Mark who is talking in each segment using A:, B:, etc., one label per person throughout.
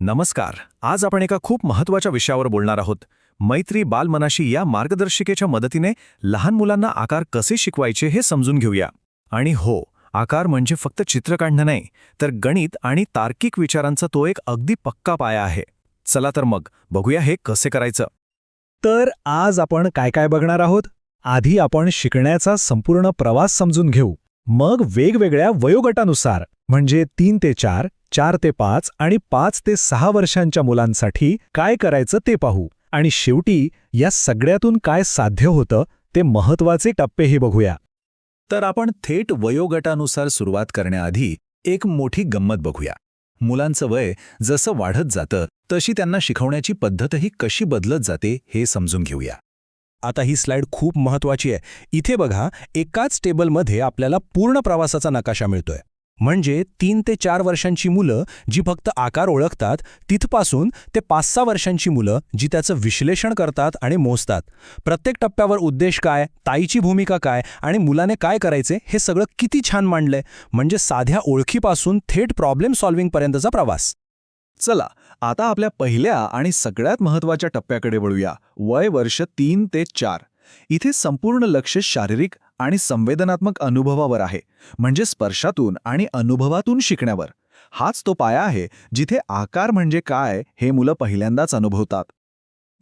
A: नमस्कार. आज आपण एका खूप महत्त्वाच्या विषयावर बोलणार आहोत. मैत्री बालमनाशी या मार्गदर्शिकेच्या मदतीने लहान मुलांना आकार कसे शिकवायचे हे समजून घेऊया. आणि हो, आकार म्हणजे फक्त चित्र काढणं नाही, तर गणित आणि तार्किक विचारांचा तो एक अगदी पक्का पाया आहे. चला तर मग बघूया हे कसे करायचं.
B: तर आज आपण काय काय बघणार आहोत? आधी आपण शिकण्याचा संपूर्ण प्रवास समजून घेऊ. मग वेगवेगळ्या वयोगटानुसार म्हणजे 3 ते 4, 4 ते 5 आणि 5 ते 6 वर्षांच्या मुलांसाठी काय करायचं ते पाहू. आणि शेवटी या सगळ्यातून काय साध्य होतं ते महत्त्वाचे टप्पेही बघूया.
A: तर आपण थेट वयोगटानुसार सुरुवात करण्याआधी एक मोठी गंमत बघूया. मुलांचं वय जसं वाढत जातं तशी त्यांना शिकवण्याची पद्धतही कशी बदलत जाते हे समजून घेऊया.
B: आता ही स्लाइड खूप महत्त्वाची आहे. इथे बघा, एकाच टेबलमध्ये आपल्याला पूर्ण प्रवासाचा नकाशा मिळतोय. म्हणजे 3 ते 4 वर्षांची मुलं जी फक्त आकार ओळखतात, तिथपासून ते 5-6 वर्षांची मुलं जी त्याचं विश्लेषण करतात आणि मोजतात. प्रत्येक टप्प्यावर उद्देश काय, ताईची भूमिका काय आणि मुलाने काय करायचे हे सगळं किती छान मांडलंय. म्हणजे साध्या ओळखीपासून थेट प्रॉब्लेम सॉल्व्हिंगपर्यंतचा प्रवास.
A: चला आता आपल्या पहिल्या आणि सगळ्यात महत्त्वाच्या टप्प्याकडे वळूया. वय वर्ष 3 ते 4. इथे संपूर्ण लक्ष शारीरिक आणि संवेदनात्मक अनुभवावर आहे, म्हणजे स्पर्शातून आणि अनुभवातून शिकण्यावर. हाच तो पाया आहे जिथे आकार म्हणजे काय हे मुलं पहिल्यांदाच अनुभवतात.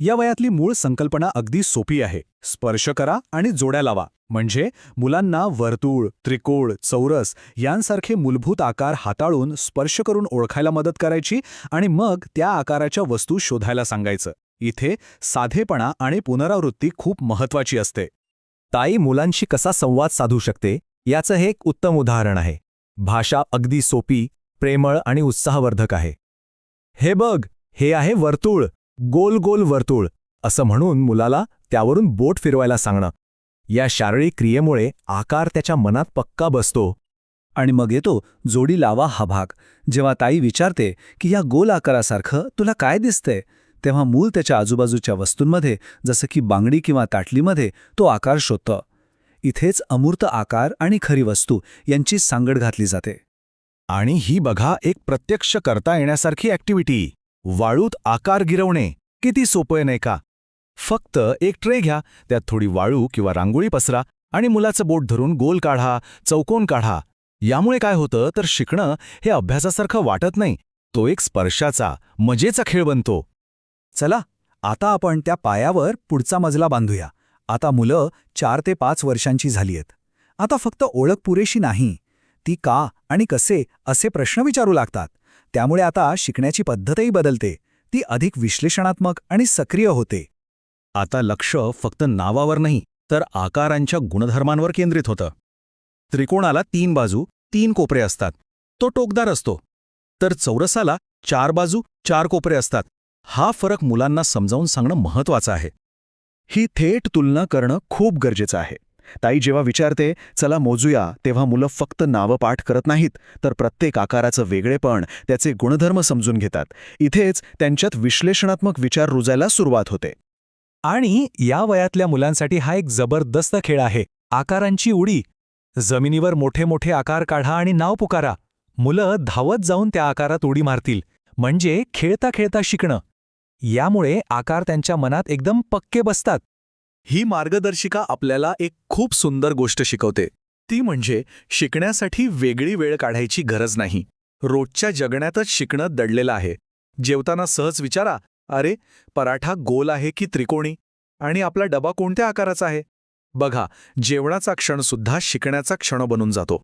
B: या वयातली मूळ संकल्पना अगदी सोपी आहे. स्पर्श करा आणि जोड्या लावा. म्हणजे मुलांना वर्तुळ, त्रिकोण, चौरस यांसारखे मूलभूत आकार हाताळून स्पर्श करून ओळखायला मदत करायची आणि मग त्या आकाराच्या वस्तू शोधायला सांगायचं. इथे साधेपणा आणि पुनरावृत्ती खूप महत्त्वाची असते. ताई मुलांशी कसा संवाद साधू शकते याचं हे एक उत्तम उदाहरण आहे. भाषा अगदी सोपी, प्रेमळ आणि उत्साहवर्धक आहे. हे बघ, हे आहे वर्तुळ, गोल गोल वर्तुळ, असं म्हणून मुलाला त्यावरून बोट फिरवायला सांगणं. या शारीरिक क्रियेमुळे आकार त्याच्या मनात पक्का बसतो.
C: आणि मग येतो जोडी लावा हा भाग. जेव्हा ताई विचारते की या गोल आकारासारखं तुला काय दिसतंय, तेव्हा मूल त्याच्या आजूबाजूच्या वस्तूंमध्ये जसं की बांगडी किंवा ताटलीमध्ये तो आकार शोधतं. इथेच अमूर्त आकार आणि खरी वस्तू यांची सांगड घातली जाते.
A: आणि ही बघा एक प्रत्यक्ष करता येण्यासारखी ॲक्टिव्हिटी. वाळूत आकार गिरवणे किती सोपं आहे नाही का? फक्त एक ट्रे घ्या, त्यात थोडी वाळू किंवा रांगोळी पसरा आणि मुलाचं बोट धरून गोल काढा, चौकोन काढा. यामुळे काय होतं तर शिकणं हे अभ्यासासारखं वाटत नाही, तो एक स्पर्शाचा, मजेचा खेळ बनतो.
C: चला आता आपण त्या पायावर पुढचा मजला बांधूया. आता मुलं 4 ते 5 वर्षांची झाली आहेत. आता फक्त ओळख पुरेशी नाही, ती का आणि कसे असे प्रश्न विचारू लागतात. त्यामुळे आता शिकण्याची पद्धतही बदलते. ती अधिक विश्लेषणात्मक आणि सक्रिय होते.
A: आता लक्ष फक्त नावावर नाही तर आकारांच्या गुणधर्मांवर केंद्रित होतं. त्रिकोणाला 3 बाजू, 3 कोपरे असतात, तो टोकदार असतो. तर चौरसाला 4 बाजू, 4 कोपरे असतात. हा फरक मुलांना समजावून सांगणं महत्त्वाचं आहे.
C: ही थेट तुलना करणं खूप गरजेचं आहे. ताई जेव्हा विचारते चला मोजूया, तेव्हा मुलं फक्त नावं पाठ करत नाहीत, तर प्रत्येक आकाराचं वेगळेपण, त्याचे गुणधर्म समजून घेतात. इथेच त्यांच्यात विश्लेषणात्मक विचार रुजायला सुरुवात होते.
B: आणि या वयातल्या मुलांसाठी हा एक जबरदस्त खेळ आहे, आकारांची उडी. जमिनीवर मोठे मोठे आकार काढा आणि नाव पुकारा. मुलं धावत जाऊन त्या आकारात उडी मारतील. म्हणजे खेळता खेळता शिकणं. यामुळे आकार त्यांच्या मनात एकदम पक्के बसतात.
A: ही मार्गदर्शिका आपल्याला एक खूप सुंदर गोष्ट शिकवते. ती म्हणजे शिकण्यासाठी वेगळी वेळ काढायची गरज नाही. रोजच्या जगण्यातच शिकणं दडलेलं आहे. जेवताना सहज विचारा, अरे पराठा गोल आहे की त्रिकोणी, आणि आपला डबा कोणत्या आकाराचा आहे. बघा, जेवणाचा क्षणसुद्धा शिकण्याचा क्षण बनून जातो.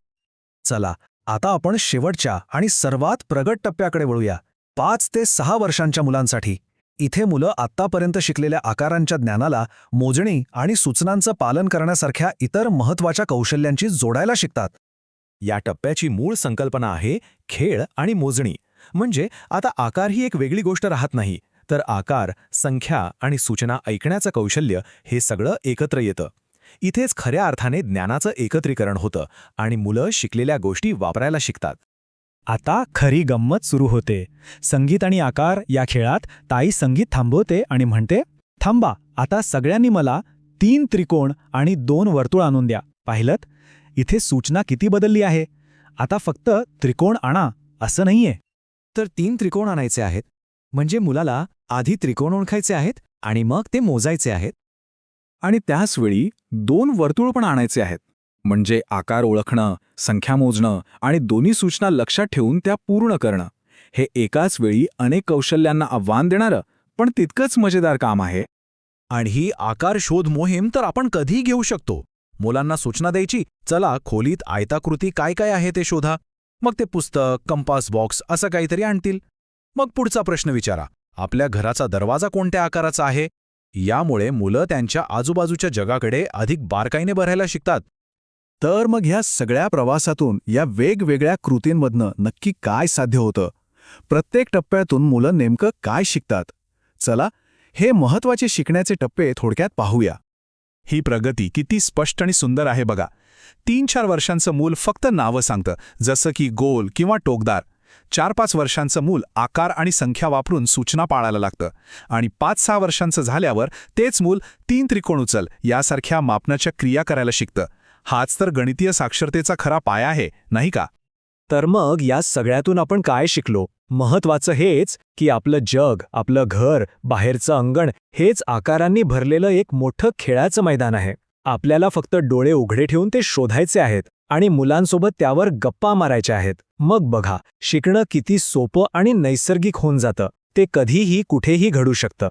C: चला आता आपण शेवटच्या आणि सर्वात प्रगत टप्प्याकडे वळूया. 5 ते 6 वर्षांच्या मुलांसाठी. इथे मुलं आत्तापर्यंत शिकलेल्या आकारांच्या ज्ञानाला मोजणी आणि सूचनांचं पालन करण्यासारख्या इतर महत्त्वाच्या कौशल्यांची जोडायला शिकतात.
A: या टप्प्याची मूळ संकल्पना आहे खेळ आणि मोजणी. म्हणजे आता आकार ही एक वेगळी गोष्ट राहत नाही, तर आकार, संख्या आणि सूचना ऐकण्याचं कौशल्य हे सगळं एकत्र येतं. इथेच खऱ्या अर्थाने ज्ञानाचं एकत्रीकरण होतं आणि मुलं शिकलेल्या गोष्टी वापरायला शिकतात.
B: आता खरी गंमत सुरू होते. संगीत आणि आकार या खेळात ताई संगीत थांबवते आणि म्हणते, थांबा, आता सगळ्यांनी मला 3 त्रिकोण आणि 2 वर्तुळ आणून द्या. पाहिलंत? इथे सूचना किती बदलली आहे. आता फक्त त्रिकोण आणा असं नाहीये.
C: तर 3 त्रिकोण आणायचे आहेत
B: म्हणजे मुलाला आधी त्रिकोण ओळखायचे आहेत आणि मग ते मोजायचे आहेत.
A: आणि त्याच वेळी 2 वर्तुळ पण आणायचे आहेत. म्हणजे आकार ओळखणं, संख्या मोजणं आणि दोन्ही सूचना लक्षात ठेवून त्या पूर्ण करणं. हे एकाच वेळी अनेक कौशल्यांना आव्हान देणारं पण तितकंच मजेदार काम आहे.
B: आणि ही आकार शोध मोहीम तर आपण कधीही घेऊ शकतो. मुलांना सूचना द्यायची, चला खोलीत आयताकृती काय काय आहे ते शोधा. मग ते पुस्तक, कंपास बॉक्स असं काहीतरी आणतील. मग पुढचा प्रश्न विचारा, आपल्या घराचा दरवाजा कोणत्या आकाराचा आहे. यामुळे मुलं त्यांच्या आजूबाजूच्या जगाकडे अधिक बारकाईने बघायला शिकतात.
C: तर मग ह्या सगळ्या प्रवासातून या वेगवेगळ्या कृतींमधनं नक्की काय साध्य होतं? प्रत्येक टप्प्यातून मुलं नेमकं काय शिकतात? चला, हे महत्त्वाचे शिकण्याचे टप्पे थोडक्यात पाहूया. ही प्रगती किती स्पष्ट आणि सुंदर आहे बघा. 3-4 वर्षांचं मूल फक्त नावं सांगतं, जसं की गोल किंवा टोकदार. 4-5 वर्षांचं मूल आकार आणि संख्या वापरून सूचना पाळायला लागतं. आणि 5-6 वर्षांचं झाल्यावर तेच मूल 3 त्रिकोण उचल यासारख्या मापनाच्या क्रिया करायला शिकतं. हाच तर गणितीय साक्षरतेचा खरा पाया आहे, नाही का?
B: तर मग या सगळ्यातून आपण काय शिकलो? महत्वाचं हेच की आपलं जग, आपलं घर, बाहेरचं अंगण हेच आकारांनी भरलेलं एक मोठं खेळाचं मैदान आहे. आपल्याला फक्त डोळे उघडे ठेवून ते शोधायचे आहेत आणि मुलांसोबत त्यावर गप्पा मारायच्या आहेत. मग बघा, शिकणं किती सोपं आणि नैसर्गिक होऊन जातं. ते कधीही कुठेही घडू शकतं.